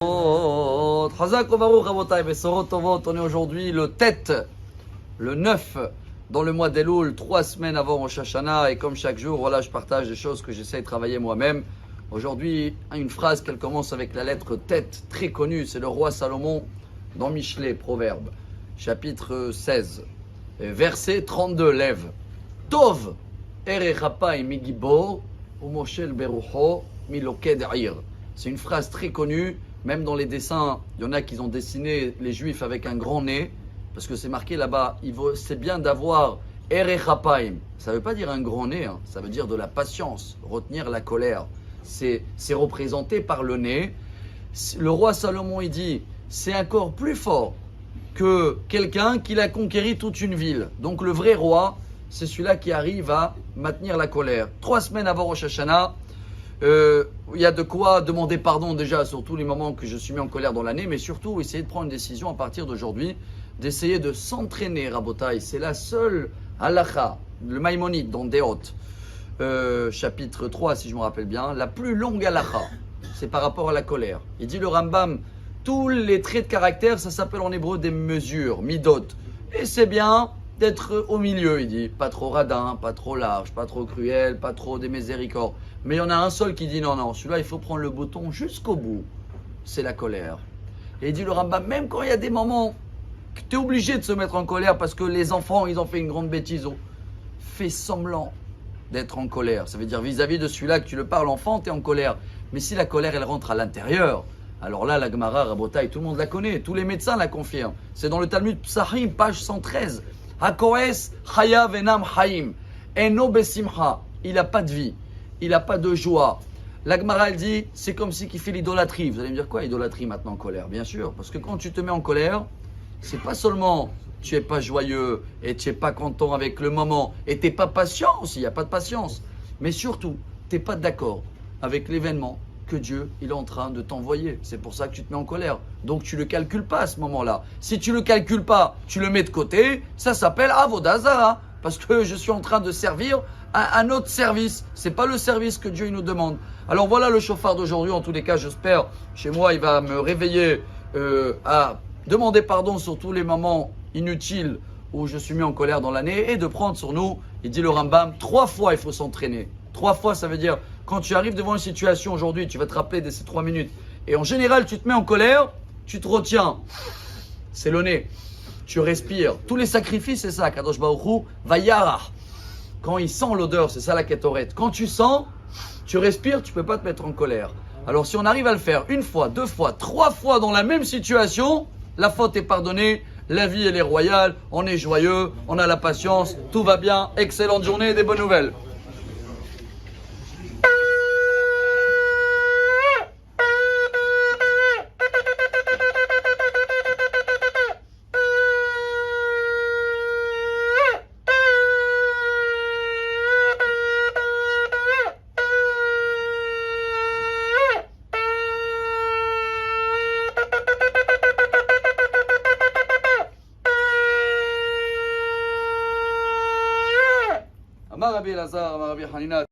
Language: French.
Chazak Obaruch Rabotai, Besorot Tovot, on est aujourd'hui le tête, le 9 dans le mois d'Elul, 3 semaines avant Rosh Hashanah, et comme chaque jour, voilà, je partage des choses que j'essaie de travailler moi-même. Aujourd'hui, une phrase qu'elle commence avec la lettre tête, très connue, c'est le roi Salomon dans Michelet, Proverbe, chapitre 16, verset 32, lève. Tov, Erechapai Migibor, Umoshel Berucho, Miloked Ir. C'est une phrase très connue. Même dans les dessins, il y en a qui ont dessiné les juifs avec un grand nez, parce que c'est marqué là-bas, c'est bien d'avoir Erechapaim. Ça ne veut pas dire un grand nez, hein, ça veut dire de la patience, retenir la colère. C'est représenté par le nez. Le roi Salomon, il dit, c'est encore plus fort que quelqu'un qui a conquéri toute une ville. Donc le vrai roi, c'est celui-là qui arrive à maintenir la colère. 3 semaines avant Rosh Hashanah, il y a de quoi demander pardon déjà sur tous les moments que je suis mis en colère dans l'année, mais surtout essayer de prendre une décision à partir d'aujourd'hui, d'essayer de s'entraîner, Rabotai. C'est la seule halakha, le Maïmonide dans Deot, chapitre 3 si je me rappelle bien, la plus longue halakha, c'est par rapport à la colère. Il dit le Rambam, tous les traits de caractère, ça s'appelle en hébreu des mesures, midot, et c'est bien d'être au milieu, il dit, pas trop radin, pas trop large, pas trop cruel, pas trop des miséricordes. Mais il y en a un seul qui dit non, celui-là il faut prendre le bouton jusqu'au bout, c'est la colère. Et il dit le Rambam, même quand il y a des moments que tu es obligé de se mettre en colère parce que les enfants ils ont fait une grande bêtise, fais semblant d'être en colère. Ça veut dire vis-à-vis de celui-là que tu le parles enfant, tu es en colère. Mais si la colère elle rentre à l'intérieur, alors là la Gemara Rabotai, tout le monde la connaît, tous les médecins la confirment. C'est dans le Talmud Psachim, page 113. Hakoes Chaya Venam Chaim. Eno Besimcha. Il n'a pas de vie. Il n'a pas de joie. La Gemara, elle dit, c'est comme si qu'il fait l'idolâtrie. Vous allez me dire quoi, idolâtrie maintenant, colère? Bien sûr, parce que quand tu te mets en colère, c'est pas seulement tu n'es pas joyeux et tu n'es pas content avec le moment et tu n'es pas patient aussi, il n'y a pas de patience. Mais surtout, tu n'es pas d'accord avec l'événement que Dieu il est en train de t'envoyer. C'est pour ça que tu te mets en colère. Donc tu ne le calcules pas à ce moment-là. Si tu ne le calcules pas, tu le mets de côté, ça s'appelle Avodah Zara. Parce que je suis en train de servir un autre service. Ce n'est pas le service que Dieu il nous demande. Alors voilà le chauffard d'aujourd'hui. En tous les cas, j'espère, chez moi, il va me réveiller à demander pardon sur tous les moments inutiles où je suis mis en colère dans l'année et de prendre sur nous, il dit le Rambam, 3 fois il faut s'entraîner. 3 fois, ça veut dire, quand tu arrives devant une situation aujourd'hui, tu vas te rappeler de ces 3 minutes. Et en général, tu te mets en colère, tu te retiens. C'est le nez. Tu respires. Tous les sacrifices, c'est ça. Kadosh Baruch Hu, Vayara. Quand il sent l'odeur, c'est ça la kétorette. Quand tu sens, tu respires, tu ne peux pas te mettre en colère. Alors si on arrive à le faire 1 fois, 2 fois, 3 fois dans la même situation, la faute est pardonnée, la vie elle est royale, on est joyeux, on a la patience, tout va bien. Excellente journée et des bonnes nouvelles. Amar Rabbi Elazar, Amar Rabbi Hanina.